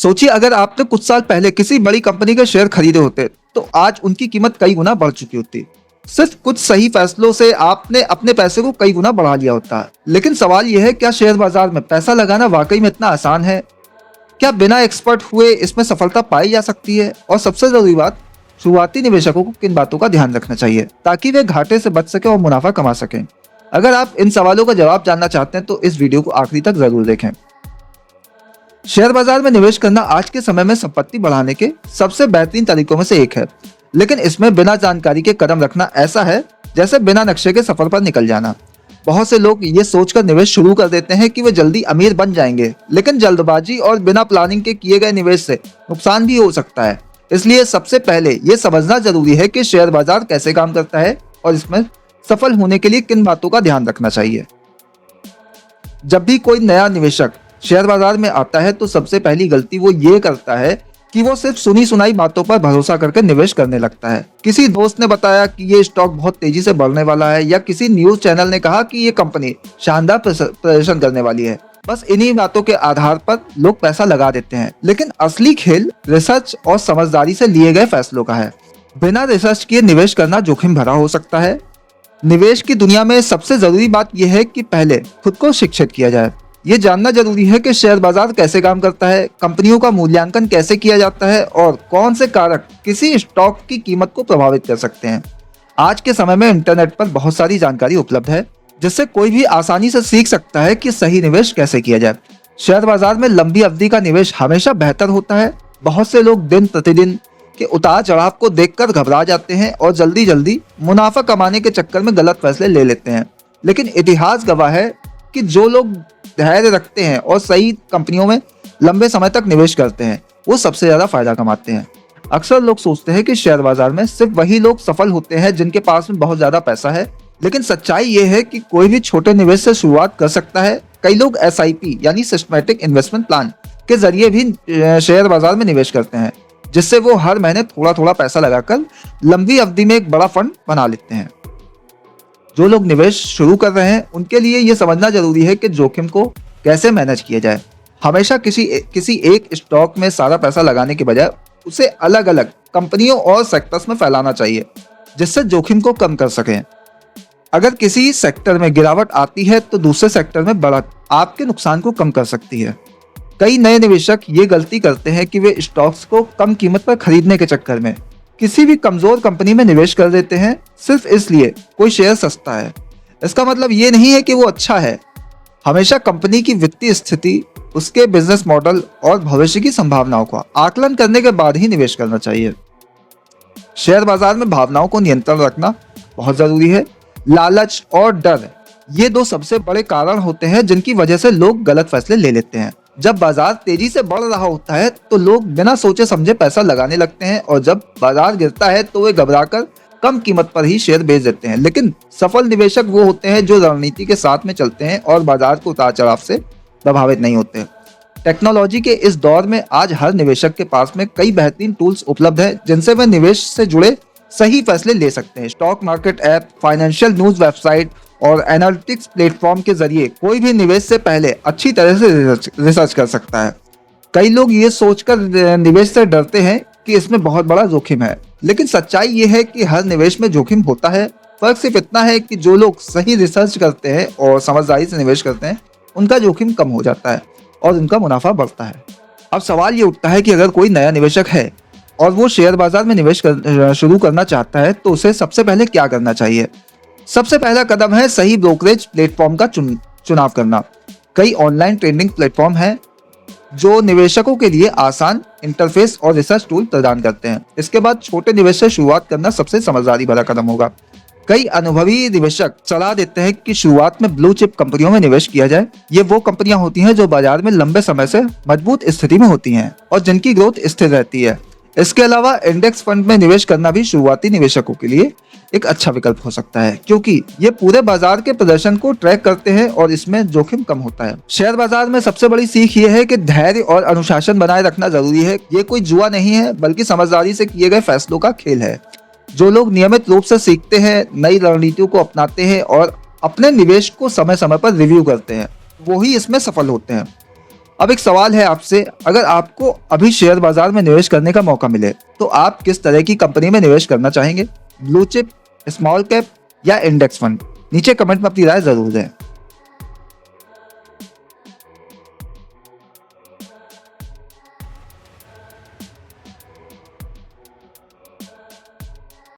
सोचिए अगर आपने कुछ साल पहले किसी बड़ी कंपनी के शेयर खरीदे होते तो आज उनकी कीमत कई गुना बढ़ चुकी होती। सिर्फ कुछ सही फैसलों से आपने अपने पैसे को कई गुना बढ़ा लिया होता। लेकिन सवाल यह है, क्या शेयर बाजार में पैसा लगाना वाकई में इतना आसान है? क्या बिना एक्सपर्ट हुए इसमें सफलता पाई जा सकती है? और सबसे जरूरी बात, शुरुआती निवेशकों को किन बातों का ध्यान रखना चाहिए ताकि वे घाटे से बच सके और मुनाफा कमा सकें? अगर आप इन सवालों का जवाब जानना चाहते हैं तो इस वीडियो को आखिरी तक जरूर देखें। शेयर बाजार में निवेश करना आज के समय में संपत्ति बढ़ाने के सबसे बेहतरीन तरीकों में से एक है, लेकिन इसमें बिना जानकारी के कदम रखना ऐसा है जैसे बिना नक्शे के सफर पर निकल जाना। बहुत से लोग ये सोचकर निवेश शुरू कर देते हैं कि वे जल्दी अमीर बन जाएंगे, लेकिन जल्दबाजी और बिना प्लानिंग के किए गए निवेश से नुकसान भी हो सकता है। इसलिए सबसे पहले ये समझना जरूरी है कि शेयर बाजार कैसे काम करता है और इसमें सफल होने के लिए किन बातों का ध्यान रखना चाहिए। जब भी कोई नया निवेशक शेयर बाजार में आता है तो सबसे पहली गलती वो ये करता है कि वो सिर्फ सुनी सुनाई बातों पर भरोसा करके निवेश करने लगता है। किसी दोस्त ने बताया कि ये स्टॉक बहुत तेजी से बढ़ने वाला है, या किसी न्यूज चैनल ने कहा कि ये कंपनी शानदार प्रदर्शन करने वाली है। बस इन्हीं बातों के आधार पर लोग पैसा लगा देते हैं, लेकिन असली खेल रिसर्च और समझदारी से लिए गए फैसलों का है। बिना रिसर्च किए निवेश करना जोखिम भरा हो सकता है। निवेश की दुनिया में सबसे जरूरी बात यह है कि पहले खुद को शिक्षित किया जाए। ये जानना जरूरी है कि शेयर बाजार कैसे काम करता है, कंपनियों का मूल्यांकन कैसे किया जाता है और कौन से कारक किसी स्टॉक की कीमत को प्रभावित कर सकते हैं। आज के समय में इंटरनेट पर बहुत सारी जानकारी उपलब्ध है, जिससे कोई भी आसानी से सीख सकता है कि सही निवेश कैसे किया जाए। शेयर बाजार में लंबी अवधि का निवेश हमेशा बेहतर होता है। बहुत से लोग दिन प्रतिदिन के उतार चढ़ाव को देखकर घबरा जाते हैं और जल्दी जल्दी मुनाफा कमाने के चक्कर में गलत फैसले ले लेते हैं। लेकिन इतिहास गवाह है कि जो लोग धैर्य रखते हैं और सही कंपनियों में लंबे समय तक निवेश करते हैं, वो सबसे ज्यादा फायदा कमाते हैं। अक्सर लोग सोचते हैं कि शेयर बाजार में सिर्फ वही लोग सफल होते हैं जिनके पास में बहुत ज्यादा पैसा है, लेकिन सच्चाई ये है कि कोई भी छोटे निवेश से शुरुआत कर सकता है। कई लोग SIP यानी सिस्टमैटिक इन्वेस्टमेंट प्लान के जरिए भी शेयर बाजार में निवेश करते हैं, जिससे वो हर महीने थोड़ा थोड़ा पैसा लगाकर लंबी अवधि में एक बड़ा फंड बना लेते हैं। जो लोग निवेश शुरू कर रहे हैं उनके लिए यह समझना जरूरी है कि जोखिम को कैसे मैनेज किया जाए। हमेशा किसी एक स्टॉक में सारा पैसा लगाने के बजाय उसे अलग अलग कंपनियों और सेक्टर्स में फैलाना चाहिए, जिससे जोखिम को कम कर सकें। अगर किसी सेक्टर में गिरावट आती है तो दूसरे सेक्टर में बढ़त आपके नुकसान को कम कर सकती है। कई नए निवेशक ये गलती करते हैं कि वे स्टॉक्स को कम कीमत पर खरीदने के चक्कर में किसी भी कमजोर कंपनी में निवेश कर देते हैं, सिर्फ इसलिए कोई शेयर सस्ता है। इसका मतलब ये नहीं है कि वो अच्छा है। हमेशा कंपनी की वित्तीय स्थिति, उसके बिजनेस मॉडल और भविष्य की संभावनाओं का आकलन करने के बाद ही निवेश करना चाहिए। शेयर बाजार में भावनाओं को नियंत्रण रखना बहुत जरूरी है। लालच और डर ये दो सबसे बड़े कारण होते हैं जिनकी वजह से लोग गलत फैसले ले लेते हैं। जब बाजार तेजी से बढ़ रहा होता है तो लोग बिना सोचे समझे पैसा लगाने लगते हैं, और जब बाजार गिरता है तो वे घबराकर कम कीमत पर ही शेयर बेच देते हैं। लेकिन सफल निवेशक वो होते हैं जो रणनीति के साथ में चलते हैं और बाजार के उतार चढ़ाव से प्रभावित नहीं होते। टेक्नोलॉजी के इस दौर में आज हर निवेशक के पास में कई बेहतरीन टूल्स उपलब्ध हैं जिनसे वे निवेश से जुड़े सही फैसले ले सकते हैं। Stock market app, financial news website और एनालिटिक्स प्लेटफॉर्म के जरिए कोई भी निवेश से पहले अच्छी तरह से रिसर्च कर सकता है। कई लोग ये सोचकर निवेश से डरते हैं कि इसमें बहुत बड़ा जोखिम है, लेकिन सच्चाई ये है कि हर निवेश में जोखिम होता है। फर्क सिर्फ इतना है कि जो लोग सही रिसर्च करते हैं और समझदारी से निवेश करते हैं, उनका जोखिम कम हो जाता है और उनका मुनाफा बढ़ता है। अब सवाल ये उठता है कि अगर कोई नया निवेशक है और वो शेयर बाजार में निवेश शुरू करना चाहता है तो उसे सबसे पहले क्या करना चाहिए। सबसे पहला कदम है सही ब्रोकरेज प्लेटफॉर्म का चुनाव करना। कई ऑनलाइन ट्रेडिंग प्लेटफॉर्म हैं जो निवेशकों के लिए आसान इंटरफेस और रिसर्च टूल प्रदान करते हैं। इसके बाद छोटे निवेश से शुरुआत करना सबसे समझदारी भरा कदम होगा। कई अनुभवी निवेशक सलाह देते हैं कि शुरुआत में ब्लू चिप कंपनियों में निवेश किया जाए। ये वो कंपनियां होती हैं जो बाजार में लंबे समय से मजबूत स्थिति में होती हैं और जिनकी ग्रोथ स्थिर रहती है। इसके अलावा इंडेक्स फंड में निवेश करना भी शुरुआती निवेशकों के लिए एक अच्छा विकल्प हो सकता है, क्योंकि ये पूरे बाजार के प्रदर्शन को ट्रैक करते हैं और इसमें जोखिम कम होता है। शेयर बाजार में सबसे बड़ी सीख ये है कि धैर्य और अनुशासन बनाए रखना जरूरी है। ये कोई जुआ नहीं है, बल्कि समझदारी से किए गए फैसलों का खेल है। जो लोग नियमित रूप से सीखते हैं, नई रणनीतियों को अपनाते हैं और अपने निवेश को समय समय पर रिव्यू करते हैं, वो ही इसमें सफल होते हैं। अब एक सवाल है आपसे, अगर आपको अभी शेयर बाजार में निवेश करने का मौका मिले तो आप किस तरह की कंपनी में निवेश करना चाहेंगे? ब्लू चिप, स्मॉल कैप या इंडेक्स फंड? नीचे कमेंट में अपनी राय जरूर दें।